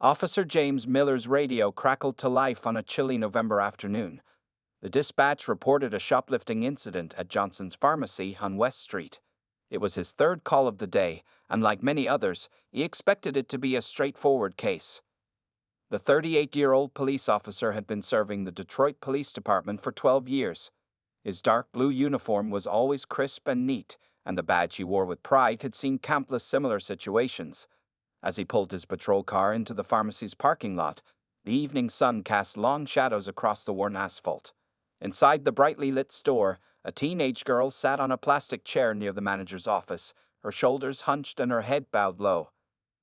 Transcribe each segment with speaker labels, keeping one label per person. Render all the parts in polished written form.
Speaker 1: Officer James Miller's radio crackled to life on a chilly November afternoon. The dispatch reported a shoplifting incident at Johnson's Pharmacy on West Street. It was his third call of the day, and like many others, he expected it to be a straightforward case. The 38-year-old police officer had been serving the Detroit Police Department for 12 years. His dark blue uniform was always crisp and neat, and the badge he wore with pride had seen countless similar situations. As he pulled his patrol car into the pharmacy's parking lot, the evening sun cast long shadows across the worn asphalt. Inside the brightly lit store, a teenage girl sat on a plastic chair near the manager's office, her shoulders hunched and her head bowed low.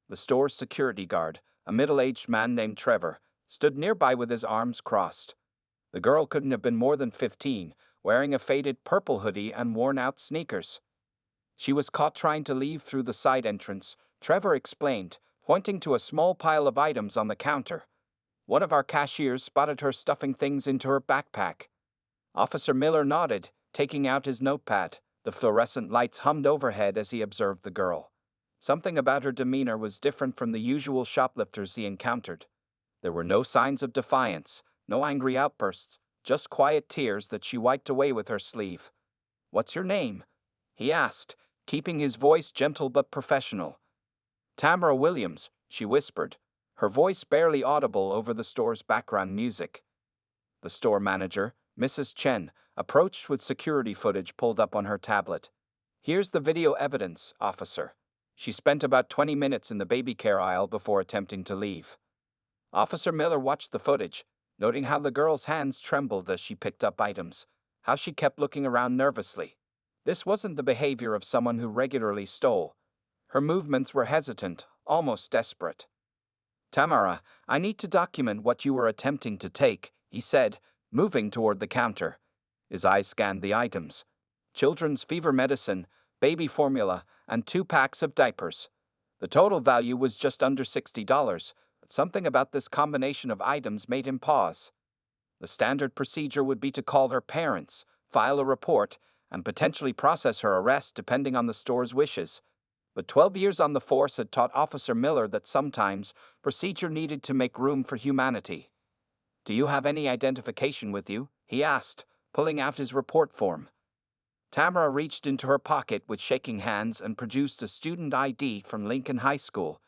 Speaker 1: The store's security guard, a middle-aged man named Trevor, stood nearby with his arms crossed. The girl couldn't have been more than 15, wearing a faded purple hoodie and worn-out sneakers. She was caught trying to leave through the side entrance, Trevor explained, pointing to a small pile of items on the counter. One of our cashiers spotted her stuffing things into her backpack. Officer Miller nodded, taking out his notepad. The fluorescent lights hummed overhead as he observed the girl. Something about her demeanor was different from the usual shoplifters he encountered. There were no signs of defiance, no angry outbursts, just quiet tears that she wiped away with her sleeve. "What's your name?" he asked, keeping his voice gentle but professional. "Tamara Williams," she whispered, her voice barely audible over the store's background music. The store manager, Mrs. Chen, approached with security footage pulled up on her tablet. "Here's the video evidence, officer." She spent about 20 minutes in the baby care aisle before attempting to leave. Officer Miller watched the footage, noting how the girl's hands trembled as she picked up items, how she kept looking around nervously. This wasn't the behavior of someone who regularly stole. Her movements were hesitant, almost desperate. "Tamara, I need to document what you were attempting to take," he said, moving toward the counter. His eyes scanned the items. Children's fever medicine, baby formula, and 2 packs of diapers. The total value was just under $60, but something about this combination of items made him pause. The standard procedure would be to call her parents, file a report, and potentially process her arrest depending on the store's wishes. But 12 years on the force had taught Officer Miller that sometimes procedure needed to make room for humanity. "Do you have any identification with you?" he asked, pulling out his report form. Tamara reached into her pocket with shaking hands and produced a student ID from Lincoln High School.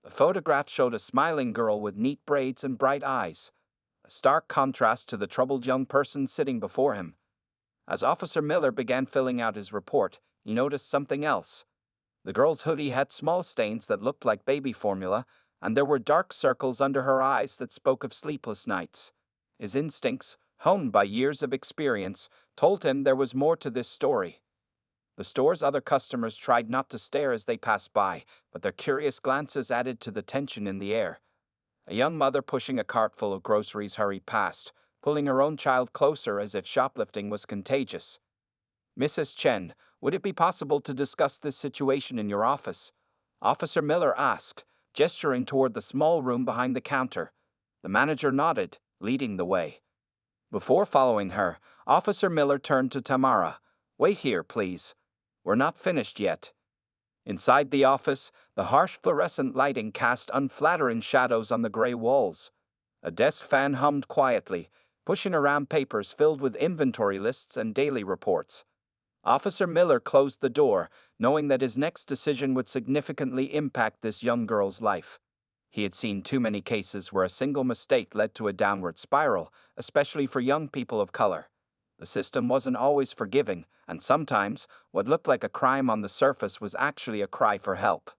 Speaker 1: The photograph showed a smiling girl with neat braids and bright eyes, a stark contrast to the troubled young person sitting before him. As Officer Miller began filling out his report, he noticed something else. The girl's hoodie had small stains that looked like baby formula, and there were dark circles under her eyes that spoke of sleepless nights. His instincts, honed by years of experience, told him there was more to this story. The store's other customers tried not to stare as they passed by, but their curious glances added to the tension in the air. A young mother pushing a cart full of groceries hurried past, pulling her own child closer as if shoplifting was contagious. "Mrs. Chen, would it be possible to discuss this situation in your office?" Officer Miller asked, gesturing toward the small room behind the counter. The manager nodded, leading the way. Before following her, Officer Miller turned to Tamara. "Wait here, please. We're not finished yet." Inside the office, the harsh fluorescent lighting cast unflattering shadows on the gray walls. A desk fan hummed quietly, pushing around papers filled with inventory lists and daily reports. Officer Miller closed the door, knowing that his next decision would significantly impact this young girl's life. He had seen too many cases where a single mistake led to a downward spiral, especially for young people of color. The system wasn't always forgiving, and sometimes what looked like a crime on the surface was actually a cry for help.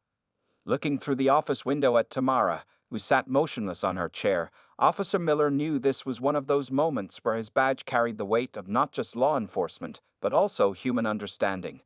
Speaker 1: Looking through the office window at Tamara, who sat motionless on her chair, Officer Miller knew this was one of those moments where his badge carried the weight of not just law enforcement, but also human understanding.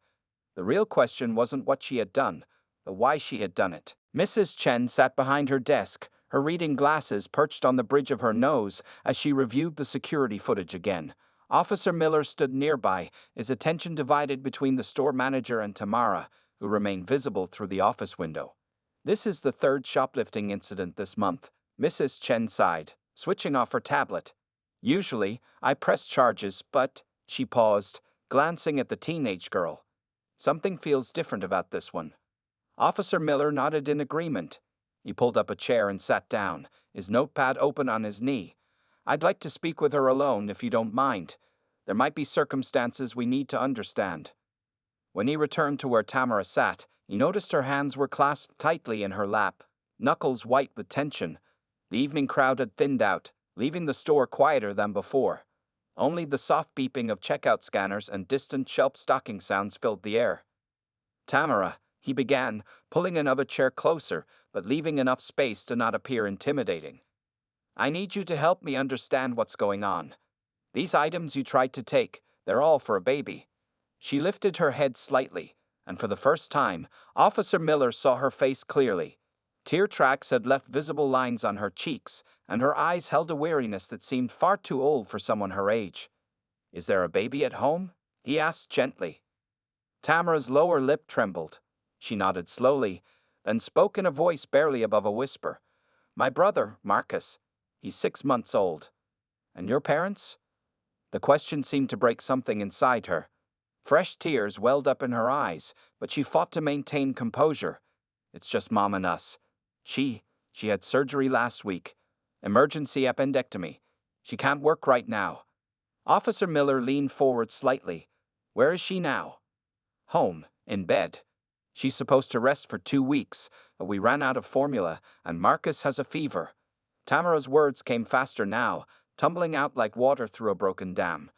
Speaker 1: The real question wasn't what she had done, but why she had done it. Mrs. Chen sat behind her desk, her reading glasses perched on the bridge of her nose as she reviewed the security footage again. Officer Miller stood nearby, his attention divided between the store manager and Tamara, who remained visible through the office window. "This is the third shoplifting incident this month," Mrs. Chen sighed, switching off her tablet. "Usually, I press charges, but," she paused, glancing at the teenage girl. "Something feels different about this one." Officer Miller nodded in agreement. He pulled up a chair and sat down, his notepad open on his knee. "I'd like to speak with her alone, if you don't mind. There might be circumstances we need to understand." When he returned to where Tamara sat, he noticed her hands were clasped tightly in her lap, knuckles white with tension. The evening crowd had thinned out, leaving the store quieter than before. Only the soft beeping of checkout scanners and distant shelf stocking sounds filled the air. "Tamara," he began, pulling another chair closer, but leaving enough space to not appear intimidating. "I need you to help me understand what's going on. These items you tried to take, they're all for a baby." She lifted her head slightly, and for the first time, Officer Miller saw her face clearly. Tear tracks had left visible lines on her cheeks, and her eyes held a weariness that seemed far too old for someone her age. "Is there a baby at home?" he asked gently. Tamara's lower lip trembled. She nodded slowly, then spoke in a voice barely above a whisper. "My brother, Marcus. He's 6 months old." "And your parents?" The question seemed to break something inside her. Fresh tears welled up in her eyes, but she fought to maintain composure. "It's just Mom and us. She had surgery last week. Emergency appendectomy. She can't work right now." Officer Miller leaned forward slightly. "Where is she now?" "Home, in bed. She's supposed to rest for 2 weeks, but we ran out of formula, and Marcus has a fever." Tamara's words came faster now, tumbling out like water through a broken dam.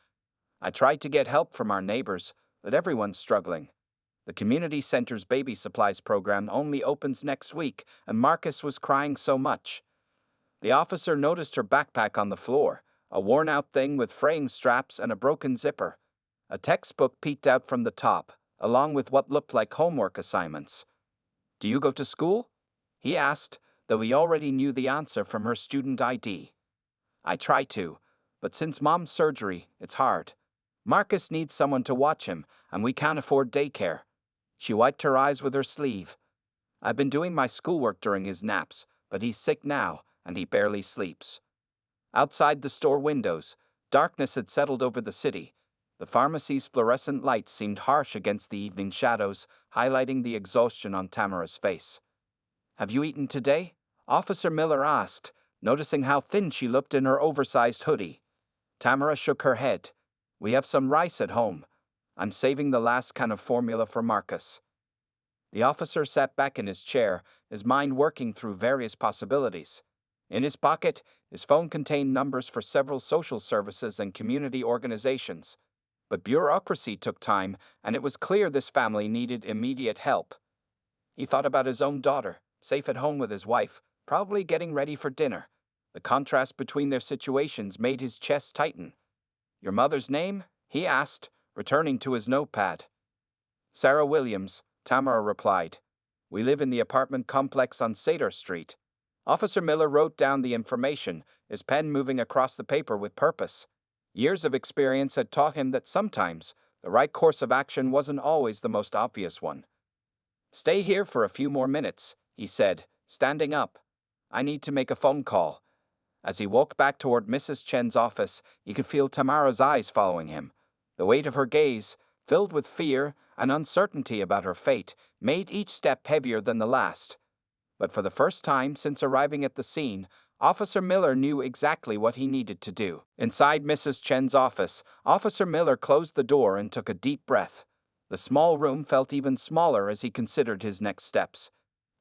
Speaker 1: "I tried to get help from our neighbors, but everyone's struggling. The community center's baby supplies program only opens next week, and Marcus was crying so much." The officer noticed her backpack on the floor, a worn-out thing with fraying straps and a broken zipper. A textbook peeked out from the top, along with what looked like homework assignments. "Do you go to school?" he asked, though he already knew the answer from her student ID. "I try to, but since Mom's surgery, it's hard. Marcus needs someone to watch him, and we can't afford daycare." She wiped her eyes with her sleeve. "I've been doing my schoolwork during his naps, but he's sick now, and he barely sleeps." Outside the store windows, darkness had settled over the city. The pharmacy's fluorescent lights seemed harsh against the evening shadows, highlighting the exhaustion on Tamara's face. "Have you eaten today?" Officer Miller asked, noticing how thin she looked in her oversized hoodie. Tamara shook her head. "We have some rice at home. I'm saving the last can of formula for Marcus." The officer sat back in his chair, his mind working through various possibilities. In his pocket, his phone contained numbers for several social services and community organizations. But bureaucracy took time, and it was clear this family needed immediate help. He thought about his own daughter, safe at home with his wife, probably getting ready for dinner. The contrast between their situations made his chest tighten. "Your mother's name?" he asked, returning to his notepad. "Sarah Williams," Tamara replied. "We live in the apartment complex on Sater Street." Officer Miller wrote down the information, his pen moving across the paper with purpose. Years of experience had taught him that sometimes the right course of action wasn't always the most obvious one. "Stay here for a few more minutes," he said, standing up. "I need to make a phone call." As he walked back toward Mrs. Chen's office, he could feel Tamara's eyes following him. The weight of her gaze, filled with fear and uncertainty about her fate, made each step heavier than the last. But for the first time since arriving at the scene, Officer Miller knew exactly what he needed to do. Inside Mrs. Chen's office, Officer Miller closed the door and took a deep breath. The small room felt even smaller as he considered his next steps.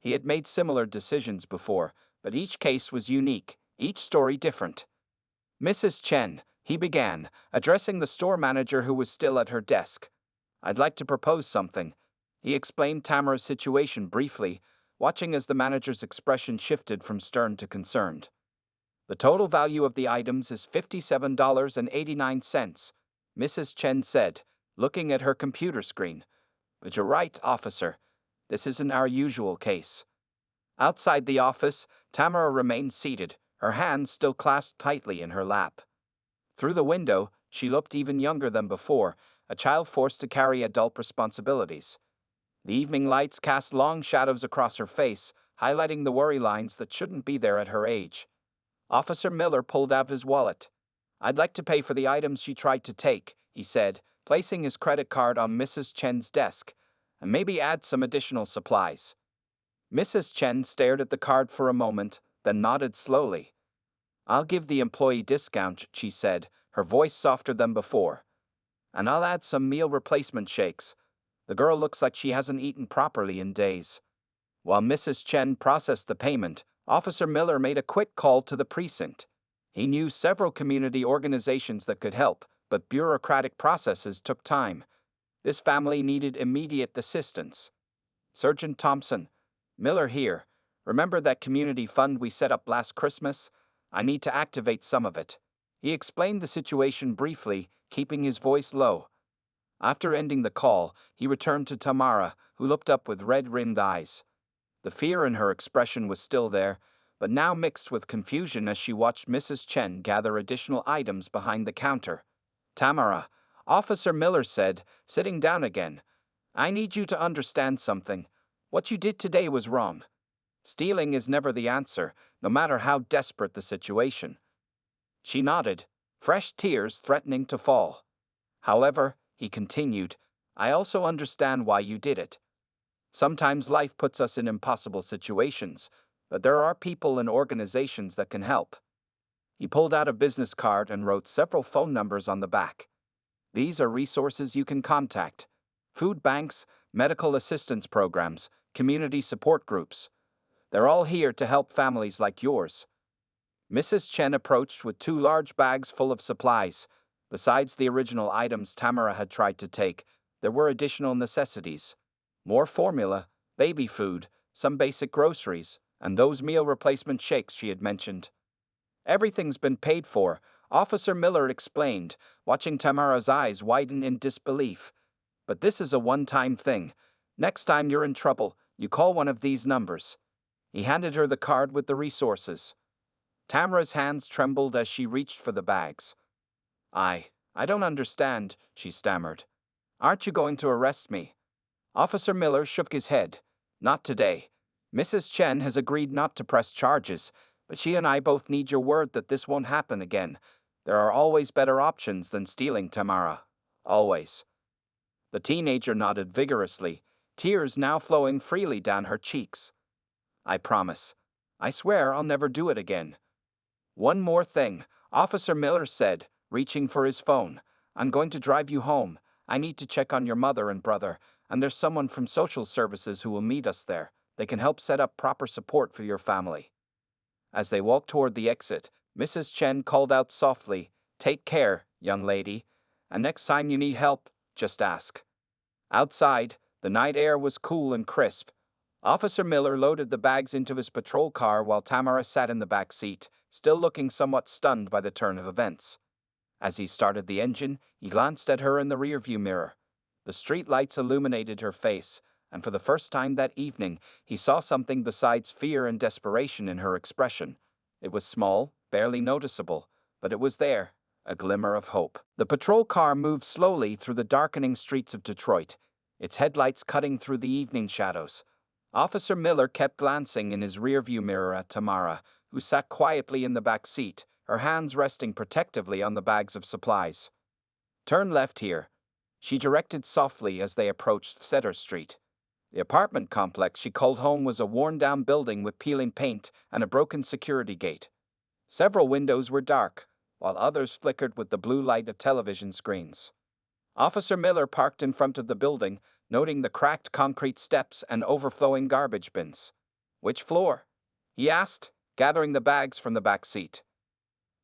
Speaker 1: He had made similar decisions before, but each case was unique, each story different. "Mrs. Chen," he began, addressing the store manager who was still at her desk. "I'd like to propose something." He explained Tamara's situation briefly, watching as the manager's expression shifted from stern to concerned. "The total value of the items is $57.89, Mrs. Chen said, looking at her computer screen. "But you're right, officer. This isn't our usual case." Outside the office, Tamara remained seated, her hands still clasped tightly in her lap. Through the window, she looked even younger than before, a child forced to carry adult responsibilities. The evening lights cast long shadows across her face, highlighting the worry lines that shouldn't be there at her age. Officer Miller pulled out his wallet. "I'd like to pay for the items she tried to take," he said, placing his credit card on Mrs. Chen's desk, "and maybe add some additional supplies." Mrs. Chen stared at the card for a moment, then nodded slowly. "I'll give the employee discount," she said, her voice softer than before. "And I'll add some meal replacement shakes. The girl looks like she hasn't eaten properly in days." While Mrs. Chen processed the payment, Officer Miller made a quick call to the precinct. He knew several community organizations that could help, but bureaucratic processes took time. This family needed immediate assistance. "Sergeant Thompson, Miller here. Remember that community fund we set up last Christmas? I need to activate some of it." He explained the situation briefly, keeping his voice low. After ending the call, he returned to Tamara, who looked up with red-rimmed eyes. The fear in her expression was still there, but now mixed with confusion as she watched Mrs. Chen gather additional items behind the counter. "Tamara," Officer Miller said, sitting down again, "I need you to understand something. What you did today was wrong. Stealing is never the answer, no matter how desperate the situation." She nodded, fresh tears threatening to fall. "However," he continued, "I also understand why you did it. Sometimes life puts us in impossible situations, but there are people and organizations that can help." He pulled out a business card and wrote several phone numbers on the back. "These are resources you can contact: food banks, medical assistance programs, community support groups. They're all here to help families like yours." Mrs. Chen approached with 2 large bags full of supplies. Besides the original items Tamara had tried to take, there were additional necessities: more formula, baby food, some basic groceries, and those meal replacement shakes she had mentioned. "Everything's been paid for," Officer Miller explained, watching Tamara's eyes widen in disbelief. "But this is a one-time thing. Next time you're in trouble, you call one of these numbers." He handed her the card with the resources. Tamara's hands trembled as she reached for the bags. I don't understand," she stammered. "Aren't you going to arrest me?" Officer Miller shook his head. "Not today. Mrs. Chen has agreed not to press charges, but she and I both need your word that this won't happen again. There are always better options than stealing, Tamara. Always." The teenager nodded vigorously, tears now flowing freely down her cheeks. "I promise. I swear I'll never do it again." "One more thing," Officer Miller said, reaching for his phone. "I'm going to drive you home. I need to check on your mother and brother, and there's someone from social services who will meet us there. They can help set up proper support for your family." As they walked toward the exit, Mrs. Chen called out softly, "Take care, young lady, and next time you need help, just ask." Outside, the night air was cool and crisp. Officer Miller loaded the bags into his patrol car while Tamara sat in the back seat, still looking somewhat stunned by the turn of events. As he started the engine, he glanced at her in the rearview mirror. The street lights illuminated her face, and for the first time that evening, he saw something besides fear and desperation in her expression. It was small, barely noticeable, but it was there, a glimmer of hope. The patrol car moved slowly through the darkening streets of Detroit, its headlights cutting through the evening shadows. Officer Miller kept glancing in his rearview mirror at Tamara, who sat quietly in the back seat, her hands resting protectively on the bags of supplies. "Turn left here," she directed softly as they approached Cedar Street. The apartment complex she called home was a worn-down building with peeling paint and a broken security gate. Several windows were dark, while others flickered with the blue light of television screens. Officer Miller parked in front of the building, noting the cracked concrete steps and overflowing garbage bins. "Which floor?" he asked, gathering the bags from the back seat.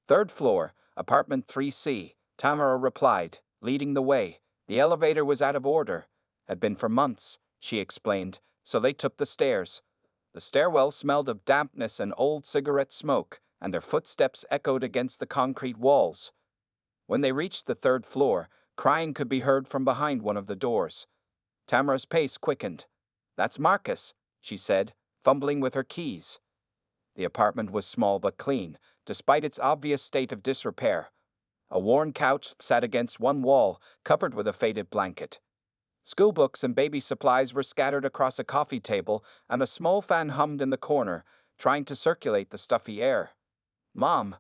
Speaker 1: "Third floor, apartment 3C, Tamara replied, leading the way. The elevator was out of order. Had been for months, she explained, so they took the stairs. The stairwell smelled of dampness and old cigarette smoke, and their footsteps echoed against the concrete walls. When they reached the 3rd floor, crying could be heard from behind one of the doors. Tamara's pace quickened. "That's Marcus," she said, fumbling with her keys. The apartment was small but clean, despite its obvious state of disrepair. A worn couch sat against one wall, covered with a faded blanket. Schoolbooks and baby supplies were scattered across a coffee table, and a small fan hummed in the corner, trying to circulate the stuffy air. "Mom,"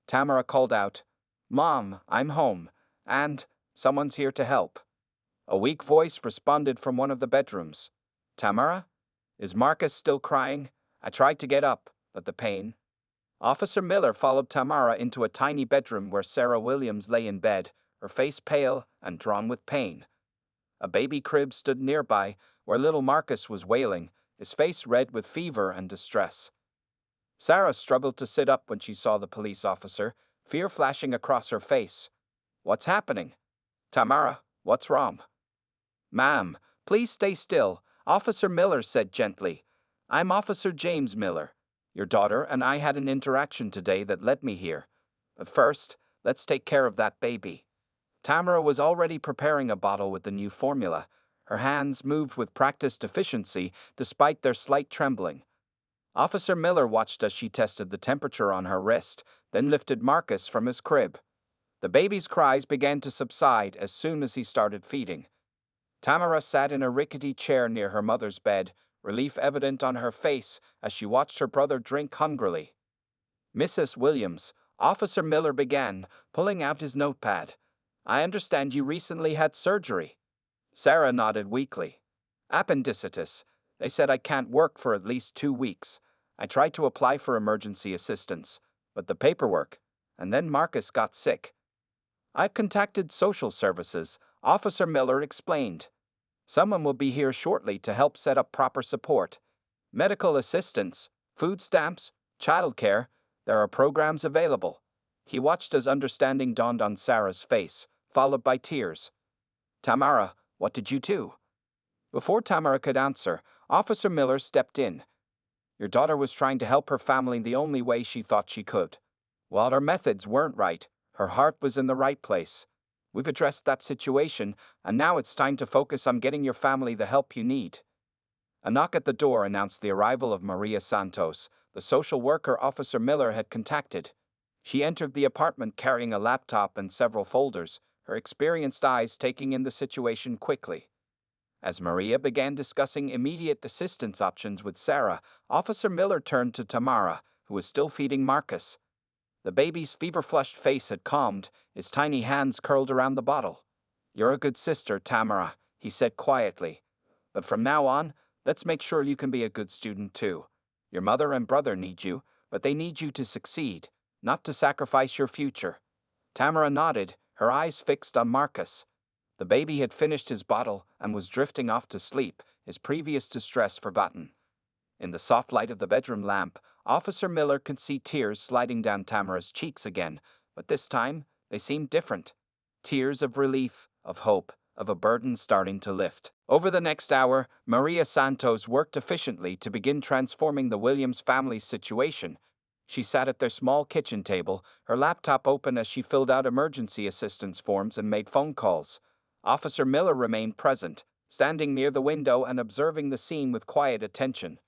Speaker 1: Tamara called out. "Mom, I'm home, and someone's here to help." A weak voice responded from one of the bedrooms. "Tamara?" Is Marcus still crying? I tried to get up, but the pain. Officer Miller followed Tamara into a tiny bedroom where Sarah Williams lay in bed, her face pale and drawn with pain. A baby crib stood nearby, where little Marcus was wailing, his face red with fever and distress. Sarah struggled to sit up when she saw the police officer, fear flashing across her face. What's happening? Tamara, what's wrong? Ma'am, please stay still, Officer Miller said gently. I'm Officer James Miller. Your daughter and I had an interaction today that led me here. But first, let's take care of that baby. Tamara was already preparing a bottle with the new formula. Her hands moved with practiced efficiency despite their slight trembling. Officer Miller watched as she tested the temperature on her wrist, then lifted Marcus from his crib. The baby's cries began to subside as soon as he started feeding. Tamara sat in a rickety chair near her mother's bed, relief evident on her face as she watched her brother drink hungrily. Mrs. Williams, Officer Miller began, pulling out his notepad. I understand you recently had surgery. Sarah nodded weakly. Appendicitis. They said I can't work for at least 2 weeks. I tried to apply for emergency assistance, but the paperwork, and then Marcus got sick. I've contacted social services, Officer Miller explained. Someone will be here shortly to help set up proper support. Medical assistance, food stamps, childcare, there are programs available. He watched as understanding dawned on Sarah's face, followed by tears. Tamara, what did you do? Before Tamara could answer, Officer Miller stepped in. Your daughter was trying to help her family the only way she thought she could. While her methods weren't right, her heart was in the right place. We've addressed that situation, and now it's time to focus on getting your family the help you need. A knock at the door announced the arrival of Maria Santos, the social worker Officer Miller had contacted. She entered the apartment carrying a laptop and several folders, her experienced eyes taking in the situation quickly. As Maria began discussing immediate assistance options with Sarah, Officer Miller turned to Tamara, who was still feeding Marcus. The baby's fever-flushed face had calmed, his tiny hands curled around the bottle. You're a good sister, Tamara, he said quietly. But from now on, let's make sure you can be a good student too. Your mother and brother need you, but they need you to succeed, not to sacrifice your future. Tamara nodded, her eyes fixed on Marcus. The baby had finished his bottle and was drifting off to sleep, his previous distress forgotten. In the soft light of the bedroom lamp, Officer Miller could see tears sliding down Tamara's cheeks again, but this time they seemed different. Tears of relief, of hope, of a burden starting to lift. Over the next hour, Maria Santos worked efficiently to begin transforming the Williams family's situation. She sat at their small kitchen table, her laptop open as she filled out emergency assistance forms and made phone calls. Officer Miller remained present, standing near the window and observing the scene with quiet attention.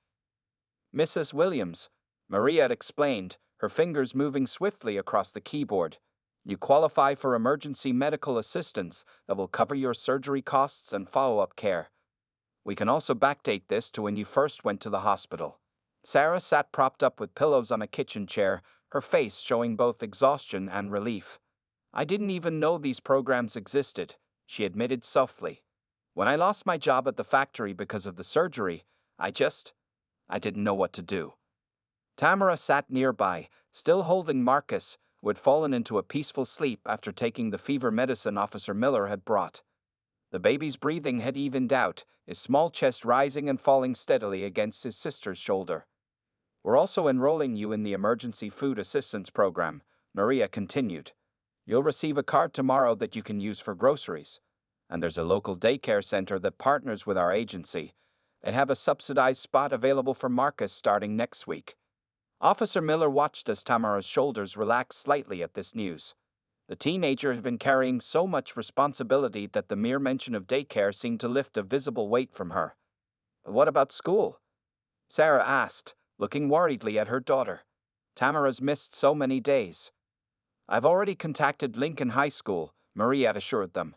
Speaker 1: Mrs. Williams, Maria had explained, her fingers moving swiftly across the keyboard. You qualify for emergency medical assistance that will cover your surgery costs and follow-up care. We can also backdate this to when you first went to the hospital. Sarah sat propped up with pillows on a kitchen chair, her face showing both exhaustion and relief. I didn't even know these programs existed, she admitted softly. When I lost my job at the factory because of the surgery, I didn't know what to do. Tamara sat nearby, still holding Marcus, who had fallen into a peaceful sleep after taking the fever medicine Officer Miller had brought. The baby's breathing had evened out, his small chest rising and falling steadily against his sister's shoulder. We're also enrolling you in the Emergency Food Assistance Program, Maria continued. You'll receive a card tomorrow that you can use for groceries. And there's a local daycare center that partners with our agency. They have a subsidized spot available for Marcus starting next week. Officer Miller watched as Tamara's shoulders relaxed slightly at this news. The teenager had been carrying so much responsibility that the mere mention of daycare seemed to lift a visible weight from her. What about school? Sarah asked, looking worriedly at her daughter. Tamara's missed so many days. I've already contacted Lincoln High School, Maria had assured them.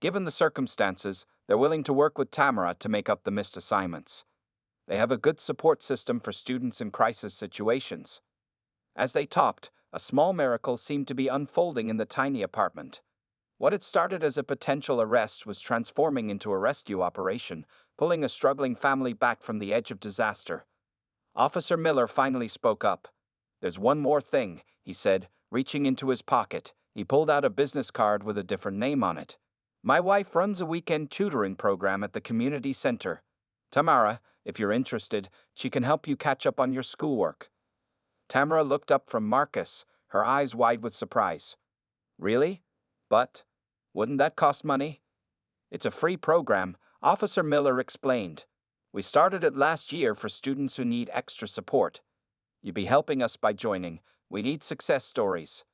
Speaker 1: Given the circumstances, they're willing to work with Tamara to make up the missed assignments. They have a good support system for students in crisis situations. As they talked, a small miracle seemed to be unfolding in the tiny apartment. What had started as a potential arrest was transforming into a rescue operation, pulling a struggling family back from the edge of disaster. Officer Miller finally spoke up. "There's one more thing," he said, reaching into his pocket. He pulled out a business card with a different name on it. "My wife runs a weekend tutoring program at the community center. Tamara, if you're interested, she can help you catch up on your schoolwork." Tamara looked up from Marcus, her eyes wide with surprise. "Really? But wouldn't that cost money?" "It's a free program," Officer Miller explained. "We started it last year for students who need extra support. You'd be helping us by joining. We need success stories."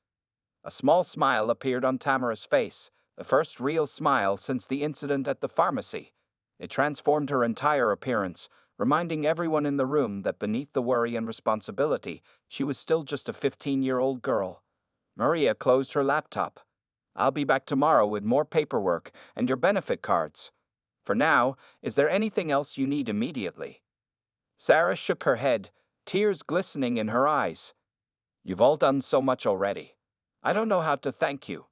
Speaker 1: A small smile appeared on Tamara's face, the first real smile since the incident at the pharmacy. It transformed her entire appearance, reminding everyone in the room that beneath the worry and responsibility, she was still just a 15-year-old girl. Maria closed her laptop. "I'll be back tomorrow with more paperwork and your benefit cards. For now, is there anything else you need immediately?" Sarah shook her head, tears glistening in her eyes. "You've all done so much already. I don't know how to thank you."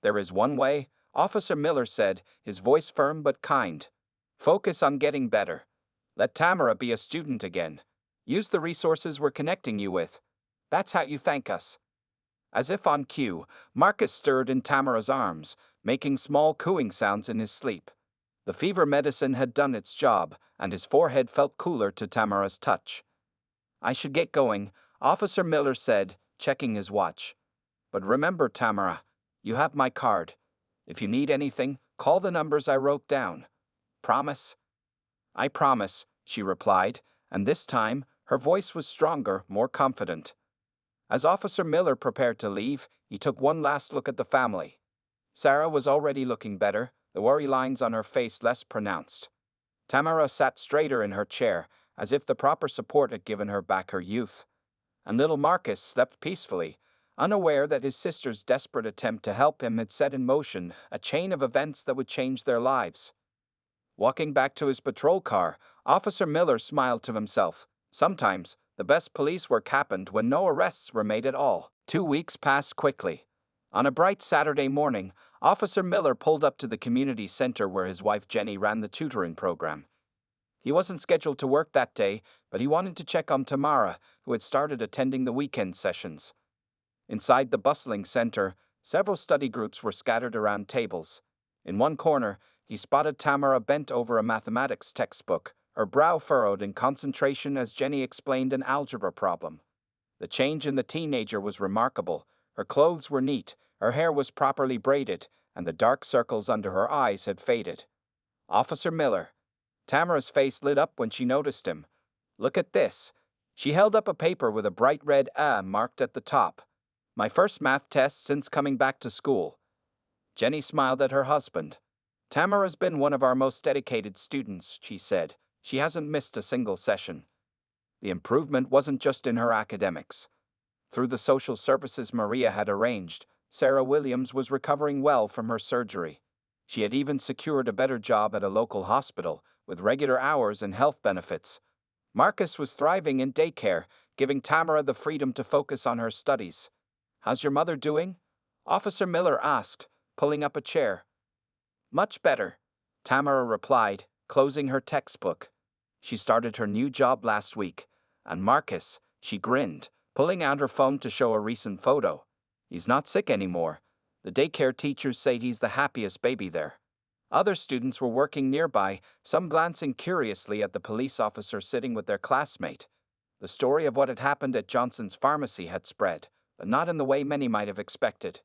Speaker 1: "There is one way," Officer Miller said, his voice firm but kind. "Focus on getting better. Let Tamara be a student again. Use the resources we're connecting you with. That's how you thank us." As if on cue, Marcus stirred in Tamara's arms, making small cooing sounds in his sleep. The fever medicine had done its job, and his forehead felt cooler to Tamara's touch. "I should get going," Officer Miller said, checking his watch. "But remember, Tamara, you have my card. If you need anything, call the numbers I wrote down. Promise?" "I promise," she replied, and this time, her voice was stronger, more confident. As Officer Miller prepared to leave, he took one last look at the family. Sarah was already looking better, the worry lines on her face less pronounced. Tamara sat straighter in her chair, as if the proper support had given her back her youth. And little Marcus slept peacefully, unaware that his sister's desperate attempt to help him had set in motion a chain of events that would change their lives. Walking back to his patrol car, Officer Miller smiled to himself. Sometimes, the best police work happened when no arrests were made at all. 2 weeks passed quickly. On a bright Saturday morning, Officer Miller pulled up to the community center where his wife Jenny ran the tutoring program. He wasn't scheduled to work that day, but he wanted to check on Tamara, who had started attending the weekend sessions. Inside the bustling center, several study groups were scattered around tables. In one corner, he spotted Tamara bent over a mathematics textbook, her brow furrowed in concentration as Jenny explained an algebra problem. The change in the teenager was remarkable. Her clothes were neat, her hair was properly braided, and the dark circles under her eyes had faded. "Officer Miller." Tamara's face lit up when she noticed him. "Look at this." She held up a paper with a bright red A marked at the top. "My first math test since coming back to school." Jenny smiled at her husband. "Tamara's been one of our most dedicated students," she said. "She hasn't missed a single session." The improvement wasn't just in her academics. Through the social services Maria had arranged, Sarah Williams was recovering well from her surgery. She had even secured a better job at a local hospital, with regular hours and health benefits. Marcus was thriving in daycare, giving Tamara the freedom to focus on her studies. "How's your mother doing?" Officer Miller asked, pulling up a chair. "Much better," Tamara replied, closing her textbook. She started her new job last week, and Marcus, she grinned, pulling out her phone to show a recent photo. "He's not sick anymore. The daycare teachers say he's the happiest baby there." Other students were working nearby, some glancing curiously at the police officer sitting with their classmate. The story of what had happened at Johnson's pharmacy had spread, but not in the way many might have expected.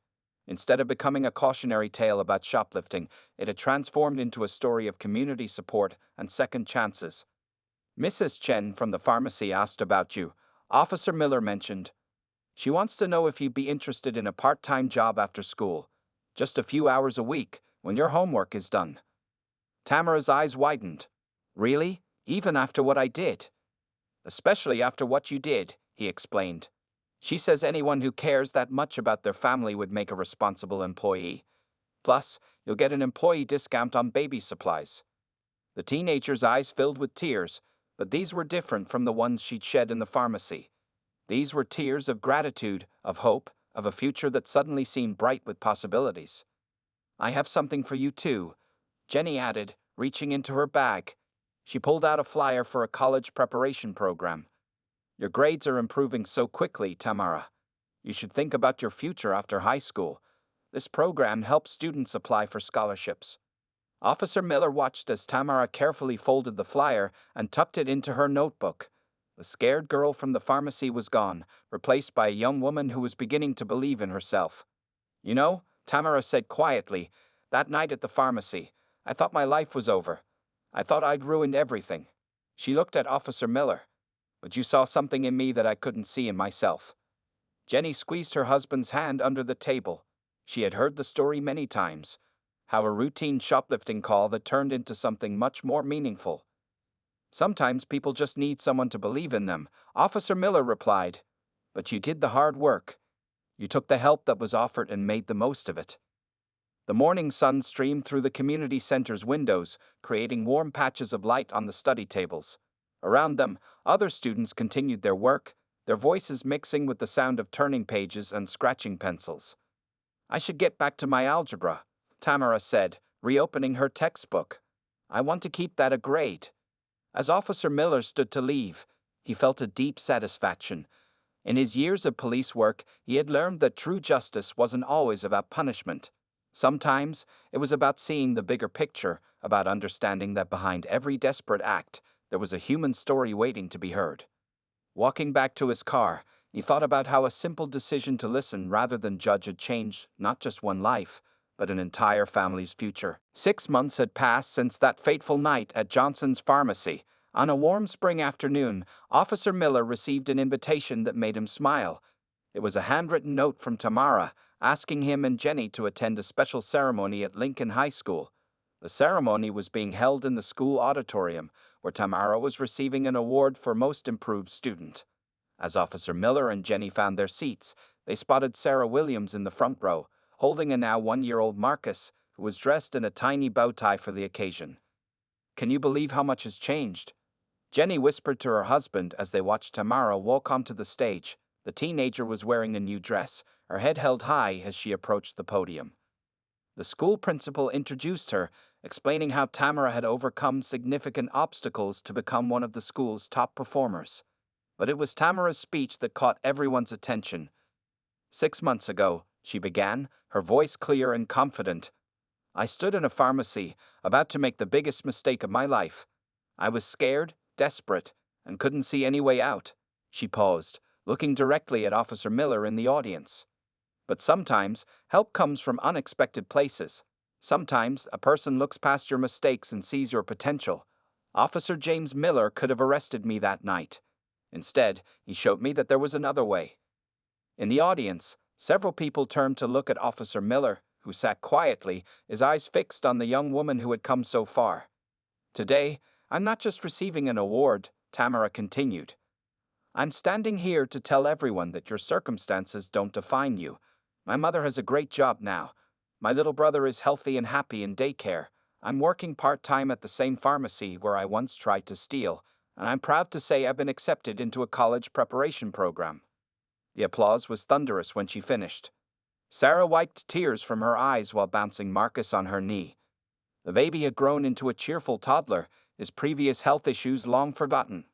Speaker 1: Instead of becoming a cautionary tale about shoplifting, it had transformed into a story of community support and second chances. "Mrs. Chen from the pharmacy asked about you," Officer Miller mentioned. "She wants to know if you'd be interested in a part-time job after school. Just a few hours a week, when your homework is done." Tamara's eyes widened. "Really? Even after what I did?" "Especially after what you did," he explained. "She says anyone who cares that much about their family would make a responsible employee. Plus, you'll get an employee discount on baby supplies." The teenager's eyes filled with tears, but these were different from the ones she'd shed in the pharmacy. These were tears of gratitude, of hope, of a future that suddenly seemed bright with possibilities. "I have something for you too," Jenny added, reaching into her bag. She pulled out a flyer for a college preparation program. Your grades are improving so quickly, Tamara. You should think about your future after high school. This program helps students apply for scholarships. Officer Miller watched as Tamara carefully folded the flyer and tucked it into her notebook. The scared girl from the pharmacy was gone, replaced by a young woman who was beginning to believe in herself. You know, Tamara said quietly, that night at the pharmacy, I thought my life was over. I thought I'd ruined everything. She looked at Officer Miller. But you saw something in me that I couldn't see in myself. Jenny squeezed her husband's hand under the table. She had heard the story many times. How a routine shoplifting call that turned into something much more meaningful. Sometimes people just need someone to believe in them, Officer Miller replied. But you did the hard work. You took the help that was offered and made the most of it. The morning sun streamed through the community center's windows, creating warm patches of light on the study tables. Around them, other students continued their work, their voices mixing with the sound of turning pages and scratching pencils. I should get back to my algebra, Tamara said, reopening her textbook. I want to keep that a grade. As Officer Miller stood to leave, he felt a deep satisfaction. In his years of police work, he had learned that true justice wasn't always about punishment. Sometimes, it was about seeing the bigger picture, about understanding that behind every desperate act, there was a human story waiting to be heard. Walking back to his car, he thought about how a simple decision to listen rather than judge had changed not just one life, but an entire family's future. 6 months had passed since that fateful night at Johnson's pharmacy. On a warm spring afternoon, Officer Miller received an invitation that made him smile. It was a handwritten note from Tamara, asking him and Jenny to attend a special ceremony at Lincoln High School. The ceremony was being held in the school auditorium, where Tamara was receiving an award for Most Improved Student. As Officer Miller and Jenny found their seats, they spotted Sarah Williams in the front row, holding a now 1-year-old Marcus, who was dressed in a tiny bow tie for the occasion. Can you believe how much has changed? Jenny whispered to her husband as they watched Tamara walk onto the stage. The teenager was wearing a new dress, her head held high as she approached the podium. The school principal introduced her, explaining how Tamara had overcome significant obstacles to become one of the school's top performers. But it was Tamara's speech that caught everyone's attention. 6 months ago, she began, her voice clear and confident. I stood in a pharmacy, about to make the biggest mistake of my life. I was scared, desperate, and couldn't see any way out. She paused, looking directly at Officer Miller in the audience. But sometimes, help comes from unexpected places. Sometimes, a person looks past your mistakes and sees your potential. Officer James Miller could have arrested me that night. Instead, he showed me that there was another way. In the audience, several people turned to look at Officer Miller, who sat quietly, his eyes fixed on the young woman who had come so far. Today, I'm not just receiving an award, Tamara continued. I'm standing here to tell everyone that your circumstances don't define you. My mother has a great job now. My little brother is healthy and happy in daycare. I'm working part-time at the same pharmacy where I once tried to steal, and I'm proud to say I've been accepted into a college preparation program. The applause was thunderous when she finished. Sarah wiped tears from her eyes while bouncing Marcus on her knee. The baby had grown into a cheerful toddler, his previous health issues long forgotten.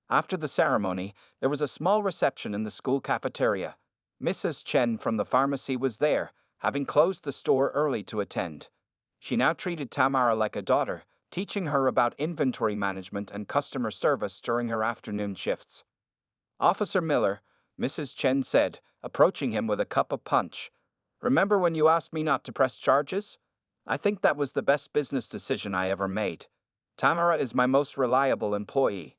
Speaker 1: After the ceremony, there was a small reception in the school cafeteria. Mrs. Chen from the pharmacy was there, having closed the store early to attend. She now treated Tamara like a daughter, teaching her about inventory management and customer service during her afternoon shifts. Officer Miller, Mrs. Chen said, approaching him with a cup of punch. Remember when you asked me not to press charges? I think that was the best business decision I ever made. Tamara is my most reliable employee.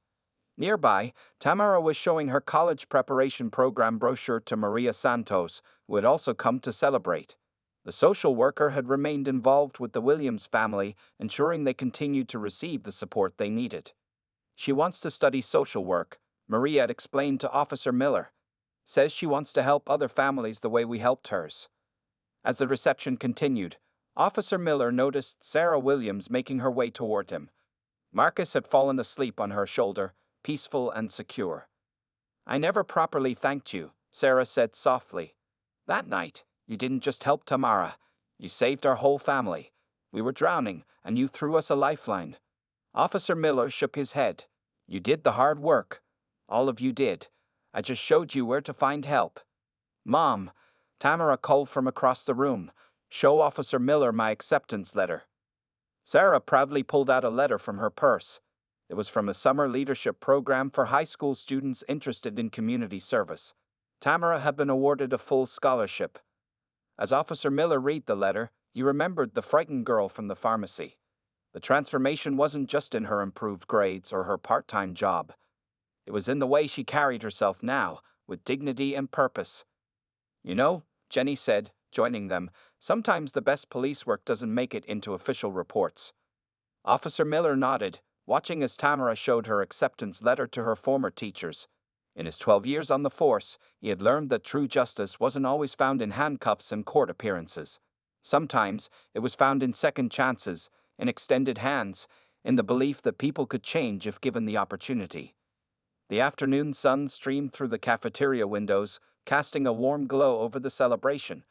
Speaker 1: Nearby, Tamara was showing her college preparation program brochure to Maria Santos, who had also come to celebrate. The social worker had remained involved with the Williams family, ensuring they continued to receive the support they needed. She wants to study social work, Maria had explained to Officer Miller. Says she wants to help other families the way we helped hers. As the reception continued, Officer Miller noticed Sarah Williams making her way toward him. Marcus had fallen asleep on her shoulder, peaceful and secure. I never properly thanked you, Sarah said softly. That night, you didn't just help Tamara. You saved our whole family. We were drowning, and you threw us a lifeline." Officer Miller shook his head. "You did the hard work. All of you did. I just showed you where to find help." "Mom," Tamara called from across the room, "show Officer Miller my acceptance letter." Sarah proudly pulled out a letter from her purse. It was from a summer leadership program for high school students interested in community service. Tamara had been awarded a full scholarship. As Officer Miller read the letter, he remembered the frightened girl from the pharmacy. The transformation wasn't just in her improved grades or her part-time job. It was in the way she carried herself now, with dignity and purpose. "You know," Jenny said, joining them, "sometimes the best police work doesn't make it into official reports." Officer Miller nodded, watching as Tamara showed her acceptance letter to her former teachers. In his 12 years on the force, he had learned that true justice wasn't always found in handcuffs and court appearances. Sometimes it was found in second chances, in extended hands, in the belief that people could change if given the opportunity. The afternoon sun streamed through the cafeteria windows, casting a warm glow over the celebration.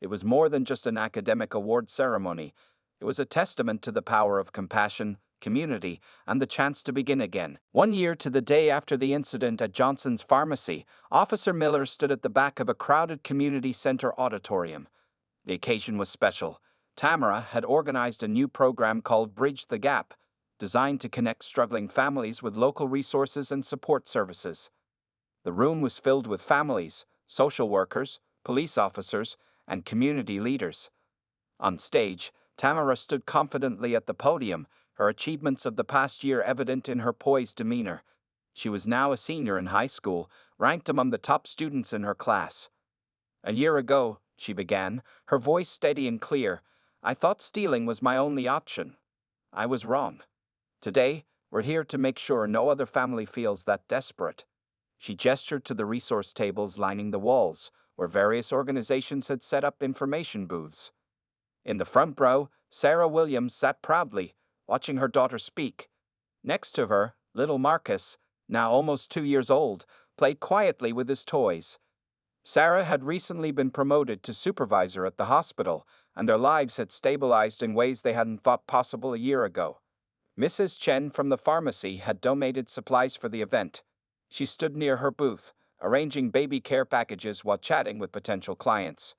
Speaker 1: It was more than just an academic award ceremony. It was a testament to the power of compassion, community, and the chance to begin again. 1 year to the day after the incident at Johnson's Pharmacy, Officer Miller stood at the back of a crowded community center auditorium. The occasion was special. Tamara had organized a new program called Bridge the Gap, designed to connect struggling families with local resources and support services. The room was filled with families, social workers, police officers, and community leaders. On stage, Tamara stood confidently at the podium, her achievements of the past year evident in her poised demeanor. She was now a senior in high school, ranked among the top students in her class. "A year ago," she began, her voice steady and clear, "I thought stealing was my only option. I was wrong. Today, we're here to make sure no other family feels that desperate." She gestured to the resource tables lining the walls, where various organizations had set up information booths. In the front row, Sarah Williams sat proudly, watching her daughter speak. Next to her, little Marcus, now almost 2 years old, played quietly with his toys. Sarah had recently been promoted to supervisor at the hospital, and their lives had stabilized in ways they hadn't thought possible a year ago. Mrs. Chen from the pharmacy had donated supplies for the event. She stood near her booth, arranging baby care packages while chatting with potential clients.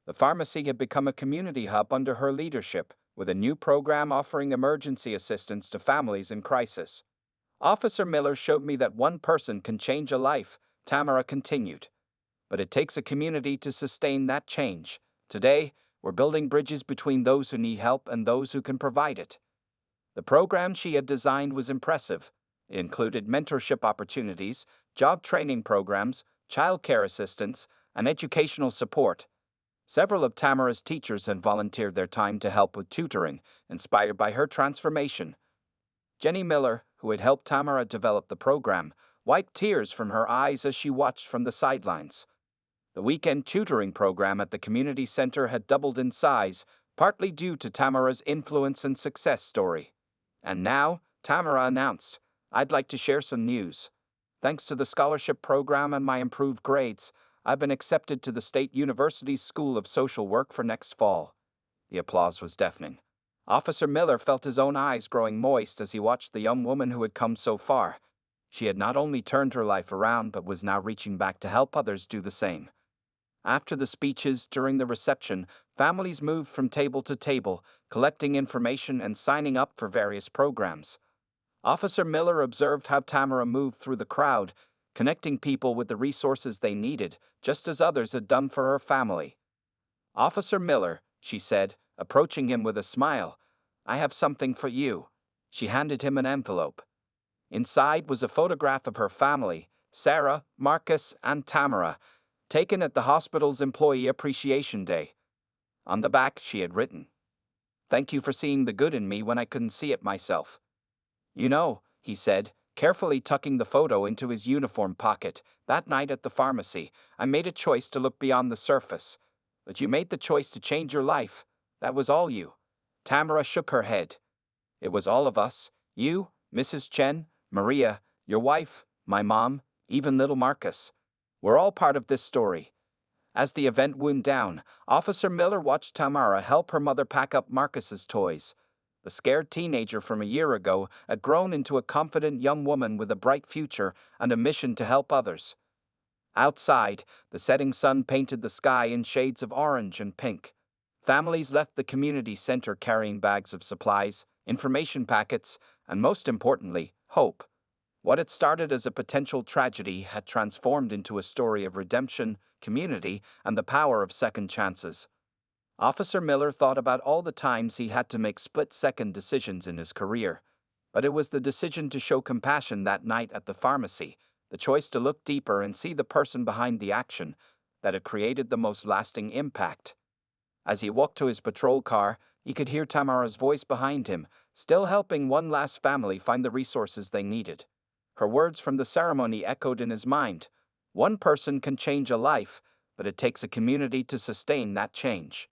Speaker 1: The pharmacy had become a community hub under her leadership, with a new program offering emergency assistance to families in crisis. "Officer Miller showed me that one person can change a life," Tamara continued. "But it takes a community to sustain that change. Today, we're building bridges between those who need help and those who can provide it." The program she had designed was impressive. It included mentorship opportunities, job training programs, childcare assistance, and educational support. Several of Tamara's teachers had volunteered their time to help with tutoring, inspired by her transformation. Jenny Miller, who had helped Tamara develop the program, wiped tears from her eyes as she watched from the sidelines. The weekend tutoring program at the community center had doubled in size, partly due to Tamara's influence and success story. "And now," Tamara announced, "I'd like to share some news. Thanks to the scholarship program and my improved grades, I've been accepted to the State University's School of Social Work for next fall." The applause was deafening. Officer Miller felt his own eyes growing moist as he watched the young woman who had come so far. She had not only turned her life around but was now reaching back to help others do the same. After the speeches during the reception, families moved from table to table, collecting information and signing up for various programs. Officer Miller observed how Tamara moved through the crowd, connecting people with the resources they needed, just as others had done for her family. "Officer Miller," she said, approaching him with a smile, "I have something for you." She handed him an envelope. Inside was a photograph of her family, Sarah, Marcus, and Tamara, taken at the hospital's Employee Appreciation Day. On the back, she had written, "Thank you for seeing the good in me when I couldn't see it myself." "You know," he said, carefully tucking the photo into his uniform pocket, "that night at the pharmacy, I made a choice to look beyond the surface. But you made the choice to change your life. That was all you." Tamara shook her head. "It was all of us. You, Mrs. Chen, Maria, your wife, my mom, even little Marcus. We're all part of this story." As the event wound down, Officer Miller watched Tamara help her mother pack up Marcus's toys. The scared teenager from a year ago had grown into a confident young woman with a bright future and a mission to help others. Outside, the setting sun painted the sky in shades of orange and pink. Families left the community center carrying bags of supplies, information packets, and most importantly, hope. What had started as a potential tragedy had transformed into a story of redemption, community, and the power of second chances. Officer Miller thought about all the times he had to make split-second decisions in his career. But it was the decision to show compassion that night at the pharmacy, the choice to look deeper and see the person behind the action, that had created the most lasting impact. As he walked to his patrol car, he could hear Tamara's voice behind him, still helping one last family find the resources they needed. Her words from the ceremony echoed in his mind. One person can change a life, but it takes a community to sustain that change.